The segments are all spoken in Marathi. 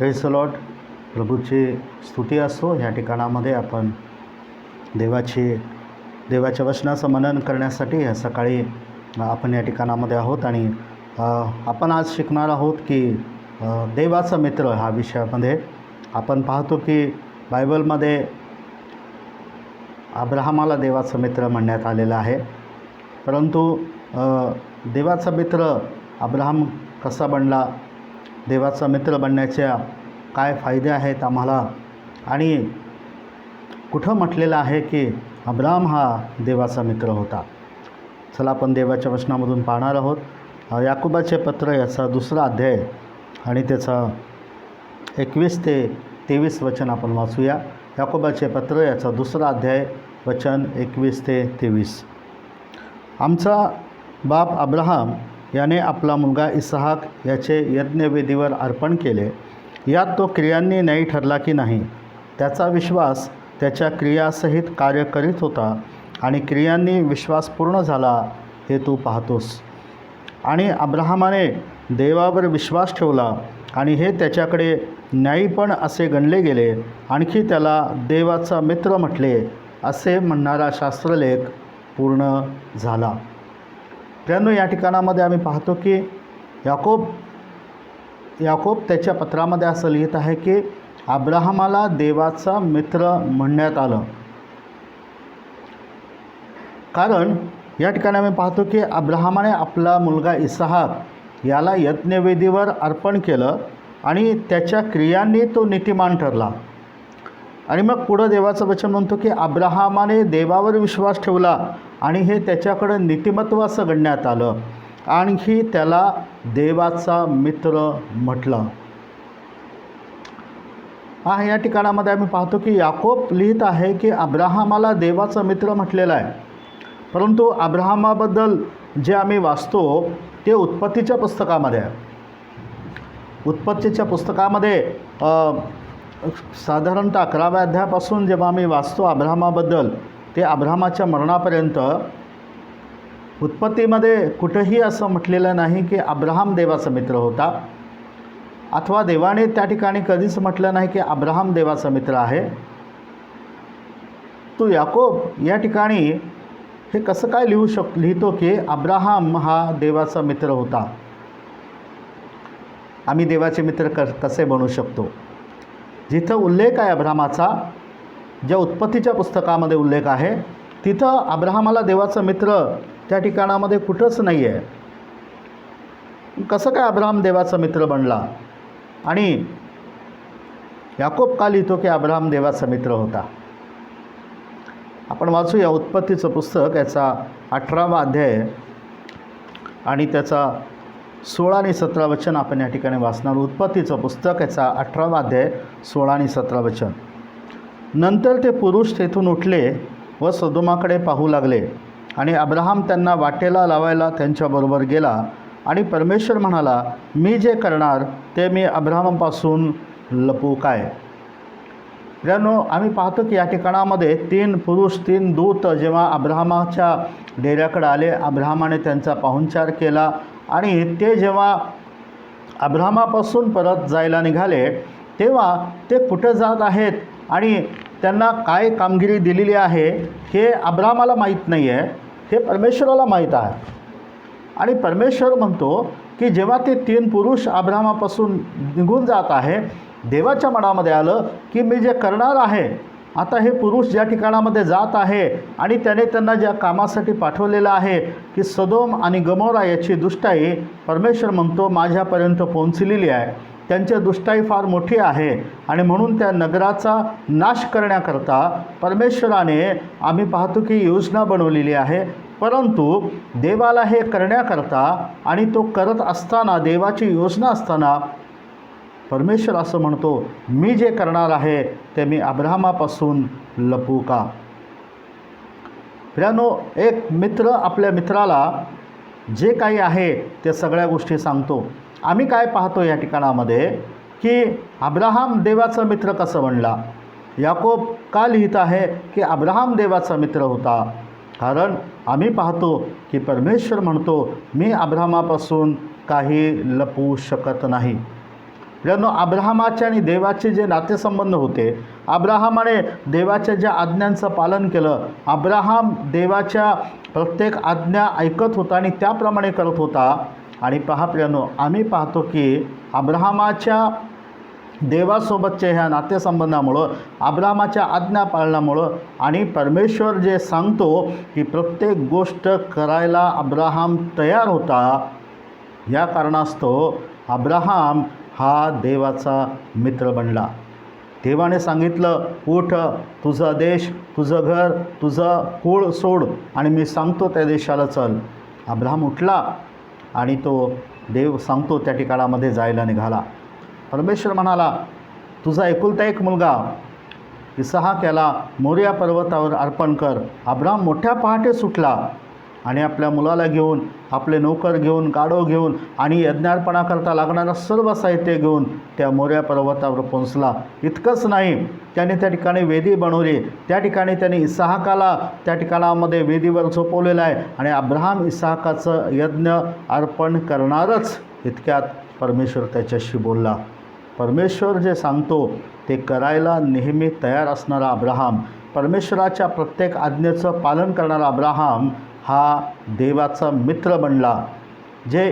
Praise the Lord. प्रभूची स्तुती असो. ह्या ठिकाणामध्ये आपण देवाच्या वचनाचं मनन करण्यासाठी या सकाळी आपण या ठिकाणामध्ये आहोत आणि आपण आज शिकणार आहोत की देवाचा मित्र ह्या विषयामध्ये आपण पाहतो की बायबलमध्ये अब्राहमाला देवाचा मित्र म्हणण्यात आलेला आहे. परंतु देवाचा मित्र अब्राहम कसा बनला, देवाचा मित्र बनण्याच्या काय फायदे आहेत आम्हाला, आणि कुठं म्हटलेलं आहे की अब्राहम हा देवाचा मित्र होता. चला आपण देवाच्या वचनामधून पाहणार आहोत. याकोबाचे पत्र याचा 2रा अध्याय आणि त्याचा 21 ते 23 वचन आपण वाचूया. याकोबाचे पत्र याचा 2रा अध्याय वचन 21 ते 23. आमचा बाप अब्राहम याने आपला मुलगा इसहाक याचे यज्ञवेदीवर अर्पण केले. यात तो क्रियांनी न्यायी ठरला की नाही, त्याचा विश्वास त्याच्या क्रियासहित कार्य करीत होता आणि क्रियांनी विश्वास पूर्ण झाला हे तू पाहतोस. आणि अब्राहमाने देवावर विश्वास ठेवला आणि हे त्याच्याकडे न्यायीपण असे गणले गेले. आणखी त्याला देवाचा मित्र म्हटले असे म्हणणारा शास्त्रलेख पूर्ण झाला. त्यानं या ठिकाणामध्ये आम्ही पाहतो की याकोब त्याच्या पत्रामध्ये असं लिहित आहे की अब्राहमाला देवाचा मित्र म्हणण्यात आलं. कारण या ठिकाणी आम्ही पाहतो की अब्राहमाने आपला मुलगा इसहाक याला यज्ञवेदीवर अर्पण केलं आणि त्याच्या क्रियांनी तो नीतिमान ठरला. आणि मग पुढं देवाचं वचन म्हणतो की अब्राहमाने देवावर विश्वास ठेवला आणि हे त्याच्याकडं नीतिमत्व असं गणण्यात आलं. आणखी त्याला देवाचा मित्र म्हटलं. या ठिकाणामध्ये आम्ही पाहतो की याकोब लिहित आहे की अब्राहमाला देवाचा मित्र म्हटलेला आहे. परंतु अब्राहमाबद्दल जे आम्ही वाचतो ते उत्पत्तीच्या पुस्तकामध्ये आहे. उत्पत्तीच्या पुस्तकामध्ये साधारणतः 11व्या अध्यायापासून जेव्हा आम्ही वाचतो अब्राहमाबद्दल ते अब्राहमाच्या मरणापर्यंत उत्पत्तीमध्ये कुठंही असं म्हटलेलं नाही की अब्राहम देवाचा मित्र होता, अथवा देवाने त्या ठिकाणी कधीच म्हटलं नाही की अब्राहम देवाचा मित्र आहे. तो याकोब या ठिकाणी हे कसं काय लिहितो की अब्राहम हा देवाचा मित्र होता. आम्ही देवाचे मित्र कसे बनू शकतो? जिथं उल्लेख आहे अब्राहमाचा, ज्या उत्पत्तीच्या पुस्तकामध्ये उल्लेख आहे तिथं अब्राहमाला देवाचा मित्र त्या ठिकाणामध्ये कुठंच नाही आहे. कसं काय अब्राहम देवाचा मित्र बनला? आणि याकोब का लिहितो की अब्राहम देवाचा मित्र होता? आपण वाचूया उत्पत्तीचं पुस्तक याचा 18वा अध्याय आणि त्याचा 16 आणि 17 वचन आपण या ठिकाणी वाचणार. उत्पत्तीचं पुस्तक याचा 18वा अध्याय 16 आणि 17 वचन. नंतर ते पुरुष तेथून उठले व सदोमाकडे पाहू लागले आणि अब्राहम त्यांना वाटेला लावायला त्यांच्याबरोबर गेला. आणि परमेश्वर म्हणाला, मी जे करणार ते मी अब्राहमापासून लपू काय? मित्रांनो, आम्ही पाहतो की या ठिकाणामध्ये 3 पुरुष 3 दूत जेव्हा अब्राहमाच्या डेऱ्याकडे आले, अब्राहमाने त्यांचा पाहुणचार केला आणि ते जेव्हा अब्राहमापासून परत जायला निघाले तेव्हा ते कुठं जात आहेत आणि त्यांना काय कामगिरी दिलेली आहे हे अब्राहमाला माहीत नाही आहे, हे परमेश्वराला माहीत आहे. आणि परमेश्वर म्हणतो की जेव्हा ते 3 पुरुष अब्राहमापासून निघून जात आहे, देवाच्या मनामध्ये आलं की मी जे करणार आहे, आता हे पुरुष ज्या ठिकाणामध्ये जात आहे आणि त्याने त्यांना ज्या कामासाठी पाठवलेलं आहे की सदोम आणि गमोरा याची दुष्टाई, परमेश्वर म्हणतो माझ्यापर्यंत पोहोचलेली आहे. त्यांची दुष्टाई फार मोठी आहे आणि म्हणून त्या नगराचा नाश करण्याकरता परमेश्वराने आम्ही पाहतो की योजना बनवलेली आहे. परंतु देवाला हे करण्याकरता आणि तो करत असताना, देवाची योजना असताना परमेश्वर असं म्हणतो, मी जे करणार आहे ते मी अब्राहमापासून लपू का? मित्रांनो, एक मित्र आपल्या मित्राला जे काही आहे ते सगळ्या गोष्टी सांगतो. आम्ही काय पाहतो या ठिकाणामध्ये की अब्राहम देवाचा मित्र कसं बनला? याकोब का लिहित आहे की अब्राहम देवाचा मित्र होता? कारण आम्ही पाहतो की परमेश्वर म्हणतो, मी अब्राहमापासून काही लपवू शकत नाही. मित्रांनो, अब्राहमाचे आणि देवाचे जे नातेसंबंध होते, अब्राहमाने देवाच्या ज्या आज्ञांचं पालन केलं, अब्राहम देवाच्या प्रत्येक आज्ञा ऐकत होता आणि त्याप्रमाणे करत होता. आणि पहा प्रियानो, आम्ही पाहतो की अब्राहमाच्या देवासोबतच्या ह्या नातेसंबंधामुळं, अब्राहमाच्या आज्ञा पाळण्यामुळं आणि परमेश्वर जे सांगतो की प्रत्येक गोष्ट करायला अब्राहम तयार होता, या कारणास्तव अब्राहम हा देवाचा मित्र बनला. देवाने सांगितलं, उठ, तुझा देश, तुझं घर, तुझं कुळ सोड आणि मी सांगतो त्या देशाला चल. अब्राहम उठला आणि तो देव सांगतो त्या ठिकाणामध्ये जायला निघाला. परमेश्वर म्हणाला, तुझा एकुलता एक मुलगा इसहाक याला मोरिया पर्वतावर अर्पण कर. अब्राहम मोठ्या पहाटे सुटला आणि आपल्या मुलाला घेऊन, आपले नौकर घेऊन, गाढव घेऊन आणि यज्ञार्पणाकरता लागणारं सर्व साहित्य घेऊन त्या मोरिया पर्वतावर पोहोचला. इतकंच नाही, त्याने त्या ठिकाणी वेदी बनवली. त्या ठिकाणी त्याने इसहाकाला त्या ठिकाणामध्ये वेदीवर झोपवलेलं आहे आणि अब्राहम इसहाकाचं यज्ञ अर्पण करणारच. इतक्यात परमेश्वर त्याच्याशी बोलला. परमेश्वर जे सांगतो ते करायला नेहमी तयार असणारा अब्राहम, परमेश्वराच्या प्रत्येक आज्ञेचं पालन करणारा अब्राहम हा देवाचा मित्र बनला. जे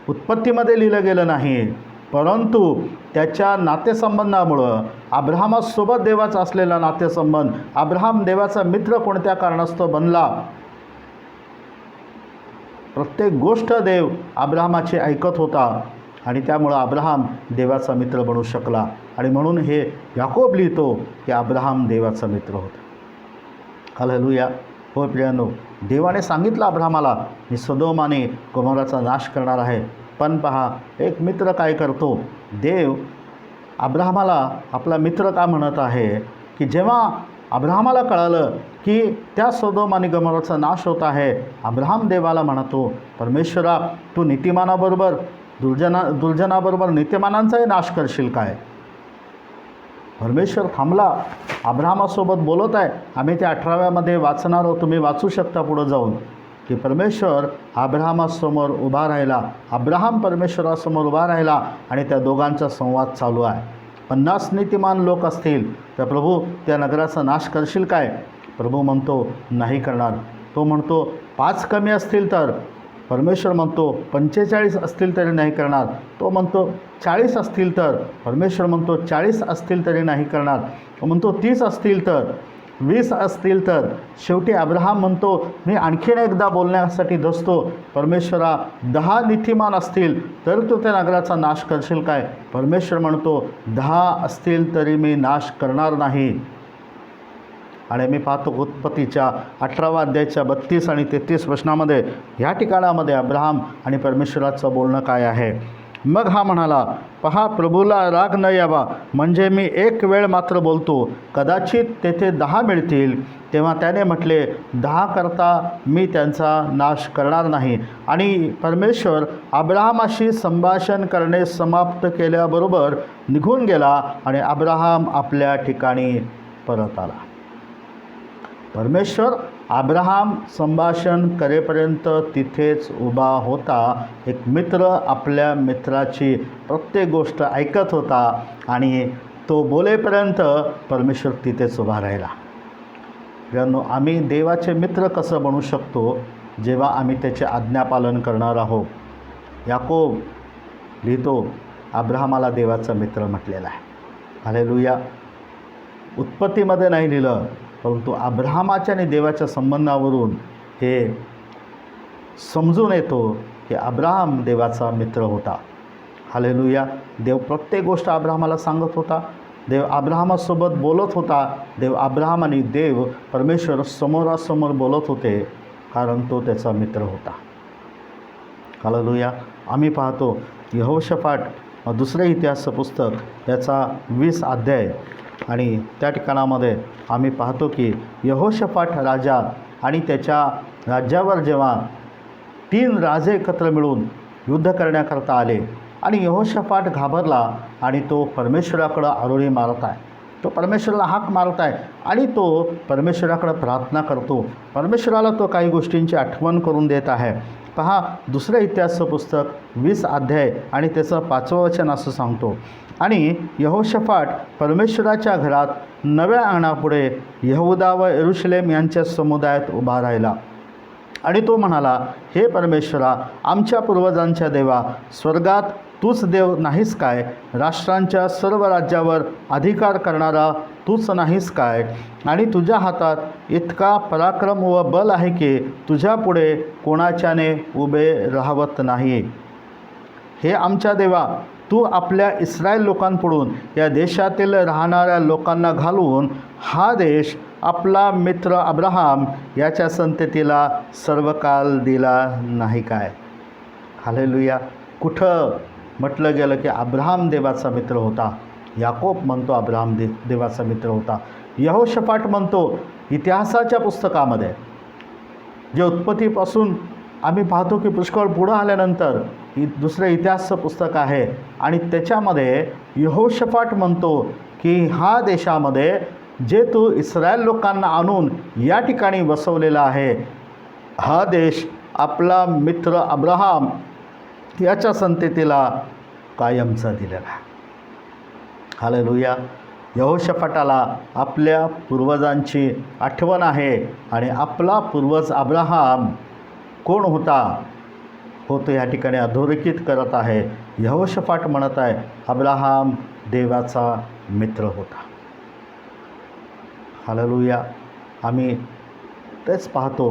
उत्पत्तीमध्ये लिहिलं गेलं नाही, परंतु त्याच्या नातेसंबंधामुळं, अब्राहमासोबत देवाचा असलेला नातेसंबंध, अब्राहम देवाचा मित्र कोणत्या कारणास्तव बनला. प्रत्येक गोष्ट देव अब्राहमाची ऐकत होता आणि त्यामुळं अब्राहम देवाचा मित्र बनू शकला. आणि म्हणून हे याकोब लिहितो की अब्राहम देवाचा मित्र होता. हालेलुया. हो प्रियानो, देवाने सांगितलं अब्राहमाला, मी सदोम आणि गोमोराचा नाश करणार आहे. पण पहा, एक मित्र काय करतो. देव अब्राहमाला आपला मित्र का म्हणत आहे की जेव्हा अब्राहमाला कळालं की त्या सदोम आणि गोमोराचा नाश होत आहे, अब्राहम देवाला म्हणतो, परमेश्वरा, तू नीतिमानाबरोबर दुर्जनाबरोबर नीतिमानांचाही नाश करशील काय. परमेश्वर थांबला, अब्राहमासोबत बोलत आहे. आम्ही त्या 18व्यामध्ये वाचणार आहोत, तुम्ही वाचू शकता पुढं जाऊन, की परमेश्वर अब्राहमासमोर उभा राहिला, अब्राहम परमेश्वरासमोर उभा राहिला आणि त्या दोघांचा संवाद चालू आहे. 50 नीतिमान लोक असतील तर प्रभू त्या नगराचा नाश करशील काय. प्रभू म्हणतो नाही करणार. तो म्हणतो 5 कमी असतील तर. परमेश्वर म्हणतो 45 असतील तरी नाही करणार. तो म्हणतो 40 असतील तर. परमेश्वर म्हणतो 40 असतील तरी नाही करणार. तो म्हणतो 30 असतील तर, 20 असतील तर. शेवटी अब्राहम म्हणतो मी आणखीन एकदा बोलण्यासाठी धसतो, परमेश्वरा 10 नीतिमान असतील तर तू त्या नगराचा नाश करशील काय. परमेश्वर म्हणतो 10 असतील तरी मी नाश करणार नाही. आणि मी पाहतो उत्पत्तीच्या 18व्या अध्यायाच्या 32 आणि 33 वचनामध्ये ह्या ठिकाणामध्ये अब्राहम आणि परमेश्वराचं बोलणं काय आहे. मग हा म्हणाला, पहा, प्रभूला राग न यावा म्हणजे मी एक वेळ मात्र बोलतो, कदाचित तेथे 10 मिळतील. तेव्हा त्याने म्हटले, 10 करता मी त्यांचा नाश करणार नाही. आणि परमेश्वर अब्राहमाशी संभाषण करणे समाप्त केल्याबरोबर निघून गेला आणि अब्राहम आपल्या ठिकाणी परत आला. परमेश्वर अब्राहम संभाषण करेपर्यंत तिथेच उभा होता. एक मित्र आपल्या मित्राची प्रत्येक गोष्ट ऐकत होता आणि तो बोलेपर्यंत परमेश्वर तिथेच उभा राहिला. मित्रांनो, आम्ही देवाचे मित्र कसं बनू शकतो, जेव्हा आम्ही त्याचे आज्ञापालन करणार आहोत. याकोब लिहितो, अब्राहमाला देवाचा मित्र म्हटलेला आहे. हालेलुया. उत्पत्तीमध्ये नाही लिहिलं, परंतु अब्राहमाच्या आणि देवाच्या संबंधावरून हे समजून येतो की अब्राहम देवाचा मित्र होता. हालेलुया. देव प्रत्येक गोष्ट अब्राहमाला सांगत होता. देव अब्राहमासोबत बोलत होता. देव अब्राहम आणि देव परमेश्वर समोरासमोर बोलत होते, कारण तो त्याचा मित्र होता. हालेलुया. आम्ही पाहतो यहोशाफाट दुसरे इतिहास पुस्तक याचा 20 अध्याय आणि त्या ठिकाणामध्ये आम्ही पाहतो की यहोशाफाट राजा आणि त्याच्या राज्यावर जेव्हा 3 राजे एकत्र मिळून युद्ध करण्याकरता आले आणि यहोशाफाट घाबरला आणि तो परमेश्वराकडं आरोळी मारत आहे. तो परमेश्वराला हाक मारत आहे आणि तो परमेश्वराकडं प्रार्थना करतो. परमेश्वराला तो काही गोष्टींची आठवण करून देत आहे. पहा, दुसरं इतिहासचं पुस्तक 20 अध्याय आणि त्याचं 5वं वचन असं सांगतो, आणि यहोशफाट परमेश्वराच्या घरात नव्या अंगणापुढे यहुदा व यरूशलेम यांच्या समुदायात उभा राहिला. आणि तो म्हणाला, हे परमेश्वरा, आमच्या पूर्वजांच्या देवा, स्वर्गात तूच देव नाहीस काय? राष्ट्रांच्या सर्व राज्यावर अधिकार करणारा तूच नाहीस काय? आणि तुझ्या हातात इतका पराक्रम व बल आहे की तुझ्या पुढे कोणाच्याने उभे राहवत नाही. हे आमच्या देवा, तू आपल्या इस्रायल लोकांपुढून या देशातील राहणाऱ्या लोकांना घालवून हा देश आपला मित्र अब्राहाम याच्या संततीला सर्वकाल दिला नाही काय? हालेलुया. कुठं म्हटलं गेलं की अब्राहाम देवाचा मित्र होता. याकोब म्हणतो अब्राहाम देवाचा मित्र होता. यहोशफाट म्हणतो इतिहासाच्या पुस्तकामध्ये, जे उत्पत्तीपासून आम्ही पाहतो की पुष्कळ पुढं आल्यानंतर दुसरं इतिहासचं पुस्तक आहे आणि त्याच्यामध्ये यहोशफाट म्हणतो की हा देशामध्ये जे तू इस्रायल लोकांना आणून या ठिकाणी बसवलेला आहे, हा देश आपला मित्र अब्राहाम याच्या संततीला कायमचा दिलेला आहे. हालेलुया. यहोशफाटाला आपल्या पूर्वजांची आठवण आहे आणि आपला पूर्वज अब्राहाम कोण होता हो तो या ठिकाणी अधोरेखित करत आहे. यहोशफाट म्हणत आहे अब्राहाम देवाचा मित्र होता. हालेलुया. आम्ही तेच पाहतो,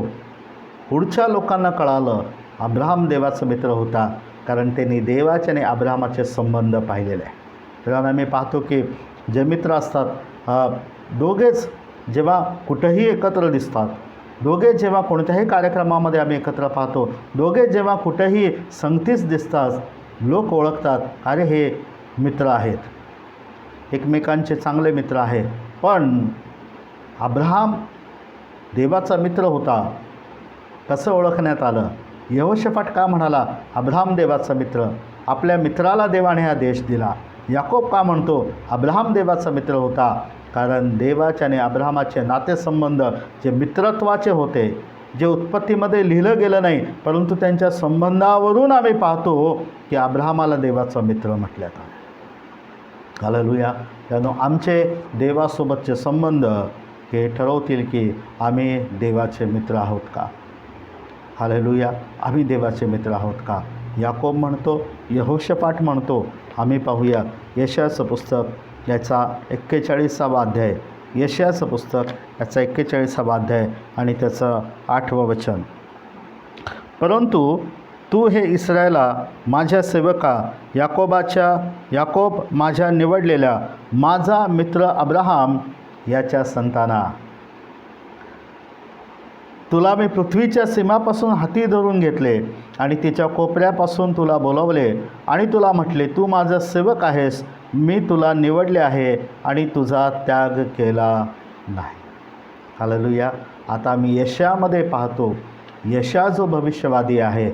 पुढच्या लोकांना कळालं अब्राहाम देवाचा मित्र होता, कारण त्यांनी देवाचे आणि अब्राहामाचे संबंध पाहिलेले आहे. कारण आम्ही पाहतो की जे मित्र असतात दोघेच जेव्हा कुठेही एकत्र दिसतात, दोघे जेव्हा कोणत्याही कार्यक्रमामध्ये आम्ही एकत्र पाहतो, दोघे जेव्हा कुठेही संगतीच दिसतात, लोक ओळखतात अरे हे मित्र आहेत, एकमेकांचे चांगले मित्र आहेत. पण अब्राहाम देवाचा मित्र होता कसं ओळखण्यात आलं? यहोशफाट का म्हणाला अब्राहाम देवाचा मित्र? आपल्या मित्राला देवाने हा देश दिला. याकोब का म्हणतो अब्राहाम देवाचा मित्र होता? कारण देवाचे आणि अब्राहामाचे नातेसंबंध जे मित्रत्वाचे होते, जे उत्पत्तीमध्ये लिहिलं गेलं नाही, परंतु त्यांच्या संबंधावरून आम्ही पाहतो की अब्राहामाला देवाचा मित्र म्हटल्यात आहे. हालेलुया. त्यानं आमचे देवासोबतचे संबंध हे ठरवतील की आम्ही देवाचे मित्र आहोत का. हालेलुया. आम्ही देवाचे मित्र आहोत का? याकोब म्हणतो, यहोशफाट म्हणतो. आम्ही पाहूया यशायाचं पुस्तक याचा 41वा अध्याय, यशायाचं पुस्तक याचा 41वा अध्याय आणि त्याचं 8वं वचन. परंतु तू हे इस्रायला माझ्या सेवका याकोब माझ्या निवडलेल्या माझा मित्र अब्राहाम याच्या संताना, तुला मी पृथ्वीच्या सीमापासून हाती धरून घेतले आणि तिच्या कोपऱ्यापासून तुला बोलवले आणि तुला म्हटले तू माझा सेवक आहेस, मी तुला निवडले आहे आणि तुझा त्याग केला नाही. हालेलुया. आता मी यशामध्ये पाहतो, यशा जो भविष्यवादी आहे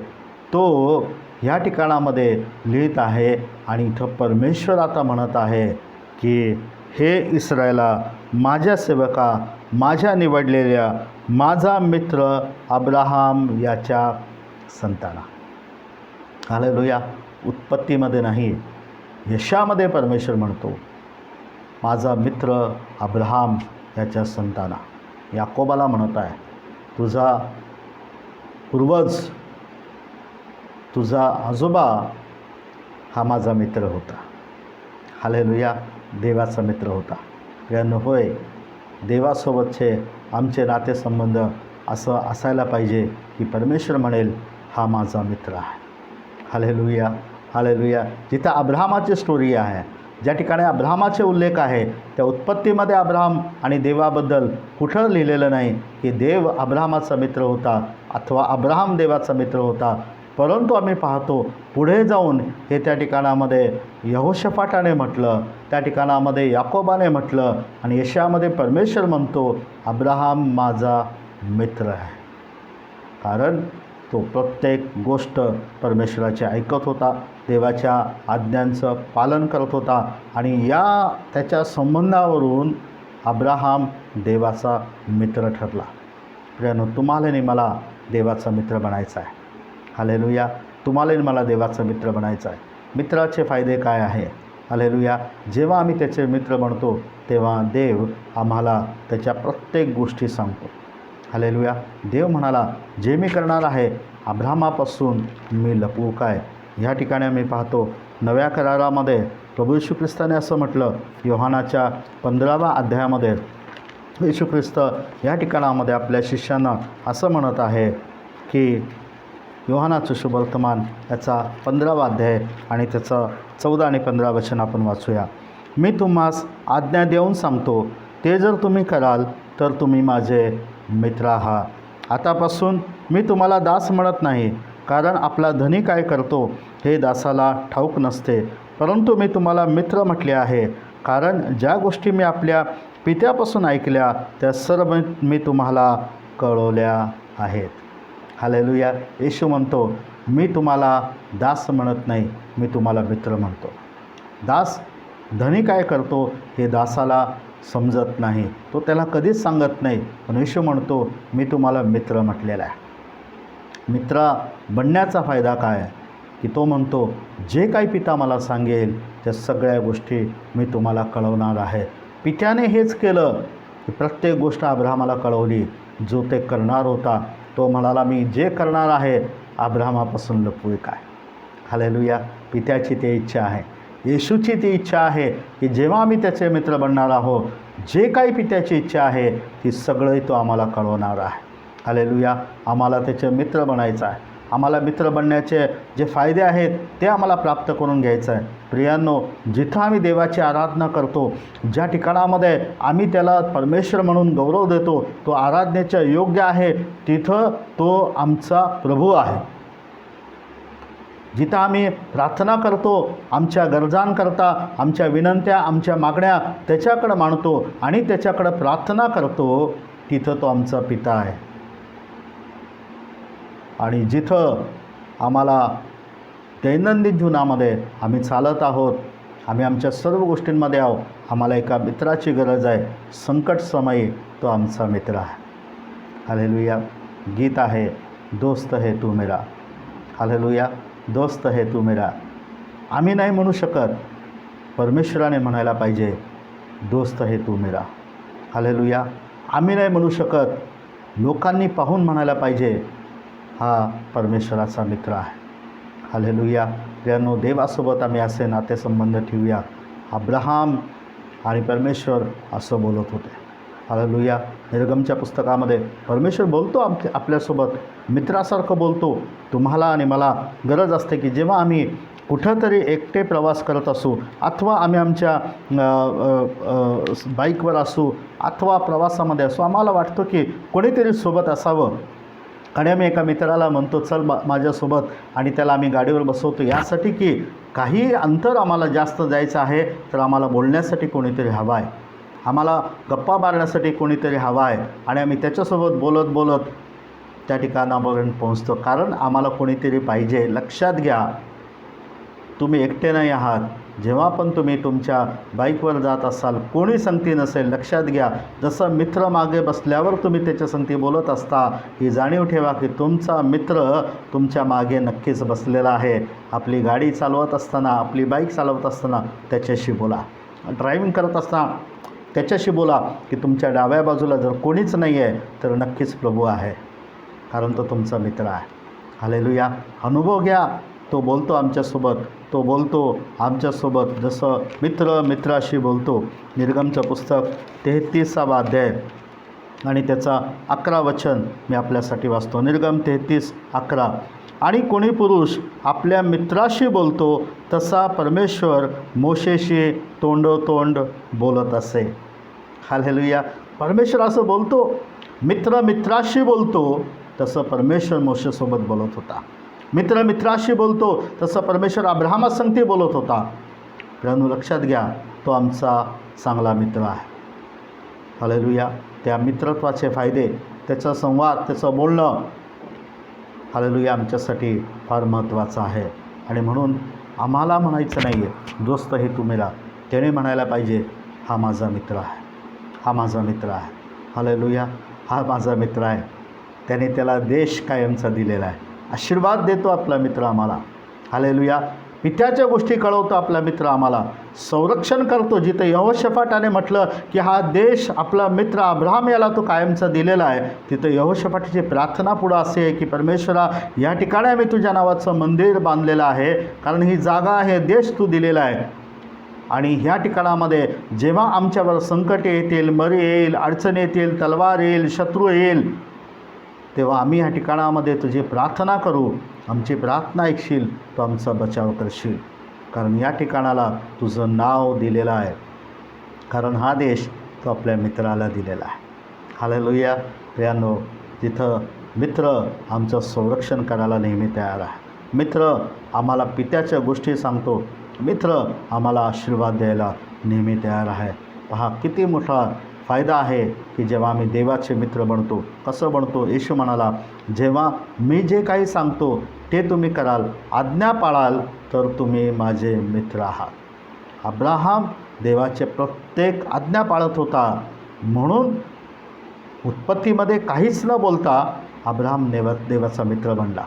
तो ह्या ठिकाणामध्ये लिहित आहे आणि इथं परमेश्वर आता म्हणत आहे की हे इस्रायला माझ्या सेवका, माझ्या निवडलेल्या माझा मित्र अब्राहाम याच्या संताना. हालेलुया. उत्पत्तीमध्ये नाही, यशामध्ये परमेश्वर म्हणतो माझा मित्र अब्राहाम याच्या संताना. याकोबाला म्हणत आहे तुझा पूर्वज, तुझा आजोबा हा माझा मित्र होता. हालेलुया. देवाचा मित्र होता. यानं होय, देवासोबतचे आमचे नातेसंबंध असं असायला पाहिजे की परमेश्वर म्हणेल हा माझा मित्र आहे. हालेलुया. हालेलुया. जिथं अब्राहामाची स्टोरी आहे, ज्या ठिकाणी अब्राहामाचे उल्लेख आहे, त्या उत्पत्तीमध्ये अब्राहाम आणि देवाबद्दल कुठं लिहिलेलं नाही की देव अब्राहामाचा मित्र होता अथवा अब्राहाम देवाचा मित्र होता. परंतु आम्ही पाहतो पुढे जाऊन हे त्या ठिकाणामध्ये यहोशफाटाने म्हटलं, त्या ठिकाणामध्ये याकोबाने म्हटलं आणि यशामध्ये परमेश्वर म्हणतो अब्राहाम माझा मित्र आहे. कारण तो प्रत्येक गोष्ट परमेश्वराची ऐकत होता, देवाच्या आज्ञांचं पालन करत होता आणि त्याच्या संबंधावरून अब्राहाम देवाचा मित्र ठरला. प्रियानो, तुम्हाला आणि मला देवाचा मित्र बनायचा आहे. हालेलुया. तुम्हाला आणि मला देवाचा मित्र बनायचा आहे. मित्राचे फायदे काय आहे? हालेलुया. जेव्हा आम्ही त्याचे मित्र बनतो तेव्हा देव आम्हाला त्याच्या प्रत्येक गोष्टी सांगतो. हालेलुया. देव म्हणाला, जे मी करणार आहे अब्राहामापासून मी लपवू काय? ह्या ठिकाणी आम्ही पाहतो नव्या करारामध्ये प्रभू येशू ख्रिस्ताने असं म्हटलं, योहानाच्या 15व्या अध्यायामध्ये येशू ख्रिस्त या ठिकाणामध्ये आपल्या शिष्यांना असं म्हणत आहे की योहानाचं शुभवर्तमान याचा 15वा अध्याय आणि त्याचं 14 आणि 15 वचन आपण वाचूया. मी तुम्हास आज्ञा देऊन सांगतो, ते जर तुम्ही कराल तर तुम्ही माझे मित्र आहात. आतापासून मी तुम्हाला दास म्हणत नाही, कारण आपला धनी काय करतो हे दासाला ठाऊक नसते, परंतु मी तुम्हाला मित्र म्हटले आहे, कारण ज्या गोष्टी मी आपल्या पित्यापासून ऐकल्या त्या सर्व मी तुम्हाला कळवल्या आहेत. हालेलुया. येशू म्हणतो, मी तुम्हाला दास म्हणत नाही, मी तुम्हाला मित्र म्हणतो. दास धनी काय करतो हे दासाला समजत नाही, तो त्याला कधीच सांगत नाही, पण येशू म्हणतो, मी तुम्हाला मित्र म्हटलेला आहे. मित्र बनण्याचा फायदा काय आहे की तो म्हणतो, जे काही पिता मला सांगेल त्या सगळ्या गोष्टी मी तुम्हाला कळवणार आहे. पित्याने हेच केलं की प्रत्येक गोष्ट अब्राहामाला कळवली. जो ते करणार होता तो म्हणाला, मी जे करणार आहे अब्राहामापासून लपवू काय? हालेलुया. पित्याची ती इच्छा आहे, येशूची ती इच्छा आहे की जेव्हा आम्ही त्याचे मित्र बनणार आहोत, जे काही पित्याची इच्छा आहे ती सगळंही तो आम्हाला कळवणार आहे. हालेलुया. आम्हाला त्याचे मित्र बनायचं आहे. आम्हाला मित्र बनण्याचे जे फायदे आहेत ते आम्हाला प्राप्त करून घ्यायचं आहे. प्रियांनो, जिथं आम्ही देवाची आराधना करतो, ज्या ठिकाणामध्ये आम्ही त्याला परमेश्वर म्हणून गौरव देतो, तो आराधनेच्या योग्य आहे, तिथं तो आमचा प्रभू आहे. जिथं आम्ही प्रार्थना करतो, आमच्या गरजांकरता, आमच्या विनंत्या, आमच्या मागण्या त्याच्याकडं मांडतो आणि त्याच्याकडं प्रार्थना करतो, तिथं तो आमचा पिता आहे. आणि जिथं आम्हाला दैनंदिन जीवनामध्ये आम्ही चालत आहोत, आम्ही आमच्या सर्व गोष्टींमध्ये आहोत, आम्हाला एका मित्राची गरज आहे. संकट समयी तो आमचा मित्र आहे. हालेलुया. गीत आहे, दोस्त है तू मेरा. हालेलुया. दोस्त है तू मेरा. आम्ही नाही म्हणू शकत, परमेश्वराने म्हणायला पाहिजे, दोस्त है तू मेरा. हालेलुया. आम्ही नाही म्हणू शकत, लोकांनी पाहून म्हणायला पाहिजे, हा परमेश्वराचा मित्र आहे. हालेलुया. प्रियांनो, देवासोबत आम्ही असे नातेसंबंध ठेवूया. अब्राहाम आणि परमेश्वर असं बोलत होते. हालेलुया. निर्गमच्या पुस्तकामध्ये परमेश्वर बोलतो आपल्यासोबत मित्रासारखं बोलतो. तुम्हाला आणि मला गरज असते की जेव्हा आम्ही कुठंतरी एकटे प्रवास करत असू, अथवा आम्ही आमच्या बाईकवर असू, अथवा प्रवासामध्ये असू, आम्हाला वाटतं की कोणीतरी सोबत असावं आणि आम्ही एका मित्राला म्हणतो, चल माझ्यासोबत, आणि त्याला आम्ही गाडीवर बसवतो, यासाठी की काही अंतर आम्हाला जास्त जायचं आहे तर आम्हाला बोलण्यासाठी कोणीतरी हवं आहे, आम्हाला गप्पा मारण्यासाठी कोणीतरी हवं आहे, आणि आम्ही त्याच्यासोबत बोलत बोलत त्या ठिकाणापर्यंत पोहोचतो, कारण आम्हाला कोणीतरी पाहिजे. लक्षात घ्या, तुम्ही एकटे नाही आहात. जेव्हा पण तुम्ही तुमच्या बाईकवर जात असाल, कोणी संगती नसेल, लक्षात घ्या, जसं मित्र मागे बसल्यावर तुम्ही त्याच्या संगती बोलत असता, ही जाणीव ठेवा की तुमचा मित्र तुमच्या मागे नक्कीच बसलेला आहे. आपली गाडी चालवत असताना, आपली बाईक चालवत असताना त्याच्याशी बोला. ड्रायव्हिंग करत असताना त्याच्याशी बोला की तुमच्या डाव्या बाजूला जर कोणीच नाही आहे तर नक्कीच प्रभू आहे, कारण तो तुमचा मित्र आहे. हालेलुया. अनुभव घ्या. तो बोलतो आमच्यासोबत, तो बोलतो आमच्यासोबत जसं मित्र मित्राशी बोलतो. निर्गमचं पुस्तक 33वा अध्याय आणि त्याचा 11 वचन मी आपल्यासाठी वाचतो. निर्गम 33:11. आणि कोणी पुरुष आपल्या मित्राशी बोलतो तसा परमेश्वर मोशेशी तोंडोतोंड बोलत असे. हालेलुया. परमेश्वर असं बोलतो, मित्र मित्राशी बोलतो तसं परमेश्वर मोशेसोबत बोलत होता. मित्र मित्राशी बोलतो तसं परमेश्वर अब्राहामासंगती बोलत होता. प्रियांनो, लक्षात घ्या, तो आमचा चांगला मित्र आहे. हालेलुया. त्या मित्रत्वाचे फायदे, त्याचा संवाद, त्याचं बोलणं, हालेलुया, आमच्यासाठी फार महत्त्वाचं आहे. आणि म्हणून आम्हाला म्हणायचं नाही आहे दोस्त हे तू मेरा, त्याने म्हणायला पाहिजे, हा माझा मित्र आहे, हा माझा मित्र आहे. हालेलुया. हा माझा मित्र आहे. त्याने त्याला देश कायमचा दिलेला आहे. आशीर्वाद देतो आपला मित्र आम्हाला. हालेलुया. पित्याच्या गोष्टी कळवतो आपला मित्र आम्हाला. संरक्षण करतो. जिथं यहोशफाटाने म्हटलं की हा देश आपला मित्र अब्राहम याला तो कायमचा दिलेला आहे, तिथं यहोशफाटाची प्रार्थना पुढं असे आहे की परमेश्वरा, या ठिकाणी आम्ही तुझ्या नावाचं मंदिर बांधलेलं आहे, कारण ही जागा आहे, देश तू दिलेला आहे. आणि ह्या ठिकाणामध्ये जेव्हा आमच्यावर संकट येतील, मरी येईल, अडचण येतील, तलवार येईल, शत्रू येईल, तेव्हा आम्ही ह्या ठिकाणामध्ये तुझी प्रार्थना करू. आमची प्रार्थना ऐकशील, तो आमचा बचाव करशील, कारण या ठिकाणाला तुझं नाव दिलेलं आहे, कारण हा देश तो आपल्या मित्राला दिलेला आहे. हालेलुया. प्रियांनो, तिथं मित्र आमचं संरक्षण करायला नेहमी तयार आहे. मित्र आम्हाला पित्याच्या गोष्टी सांगतो. मित्र आम्हाला आशीर्वाद द्यायला नेहमी तयार आहे. पहा किती मोठा फायदा आहे की जेव्हा आम्ही देवाचे मित्र बनतो. कसं बनतो? येशू म्हणाला, जेव्हा मी जे काही सांगतो ते तुम्ही कराल, आज्ञा पाळाल, तर तुम्ही माझे मित्र आहात. अब्राहम देवाचे प्रत्येक आज्ञा पाळत होता, म्हणून उत्पत्तीमध्ये काहीच न बोलता अब्राहम देवाचा मित्र बनला.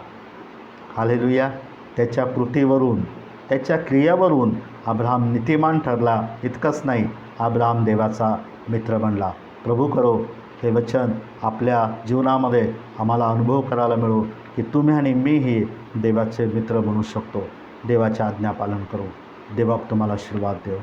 हालेलुया. त्याच्या कृतीवरून, त्याच्या क्रियावरून अब्राहम नीतिमान ठरला. इतकंच नाही, अब्राहम देवाचा मित्र बनला. प्रभू करो हे वचन आपल्या जीवनामध्ये आम्हाला अनुभव करायला मिळो की तुम्ही आणि मीही देवाचे मित्र बनू शकतो. देवाचे आज्ञापालन करू. देवा तुम्हाला आशीर्वाद देव.